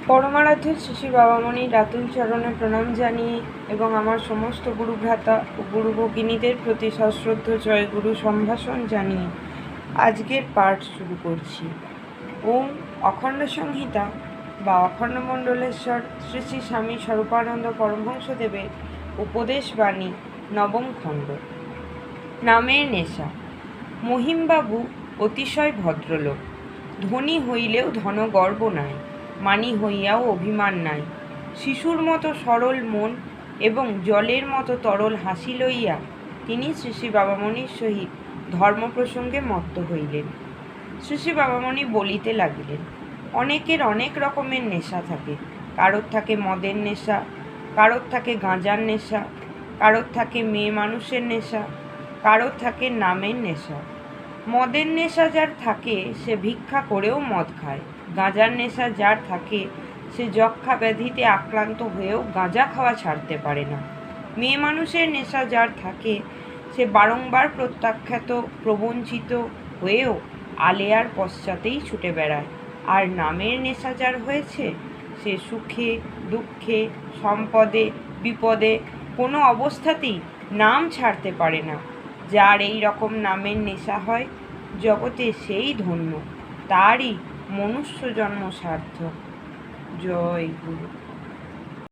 পরমারাধ্য শ্রী শ্রী বাবামণির রাতুল চরণে প্রণাম জানিয়ে এবং আমার সমস্ত গুরু ভ্রাতা ও গুরু ভগিনীদের প্রতি সশ্রদ্ধ জয় গুরু সম্ভাষণ জানিয়ে আজকের পাঠ শুরু করছি। ওম অখণ্ড সংহিতা বা অখণ্ড মণ্ডলেশ্বর শ্রী শ্রী স্বামী স্বরূপানন্দ পরমহংসদেবের উপদেশ বাণী নবম খণ্ড। নামের নেশা। মহিমবাবু অতিশয় ভদ্রলোক, ধনী হইলেও ধনগর্ব নাই, মানি হইয়াও অভিমান নাই। শিশুর মতো সরল মন এবং জলের মতো তরল হাসি লইয়া তিনি শ্রী শ্রী বাবামণির সহিত ধর্ম প্রসঙ্গে মত্ত হইলেন। শ্রী শ্রী বাবামণি বলিতে লাগিলেন, অনেকের অনেক রকমের নেশা থাকে। কারোর থাকে মদের নেশা, কারোর থাকে গাঁজার নেশা, কারোর থাকে মেয়ে মানুষের নেশা, কারোর থাকে নামের নেশা। মদের নেশা যার থাকে সে ভিক্ষা করেও মদ খায়। গাঁজার নেশা যার থাকে সে যক্ষা ব্যাধিতে আক্রান্ত হয়েও গাঁজা খাওয়া ছাড়তে পারে না। মেয়ে মানুষের নেশা যার থাকে সে বারংবার প্রত্যাখ্যাত প্রবঞ্চিত হয়েও আলেয়ার পশ্চাতেই ছুটে বেড়ায়। আর নামের নেশা যার হয়েছে সে সুখে দুঃখে সম্পদে বিপদে কোনো অবস্থাতেই নাম ছাড়তে পারে না। যার এই রকম নামের নেশা হয় জগতে সেই ধন্য, তারই মনুষ্য জন্ম সার্থক। জয় গুরু।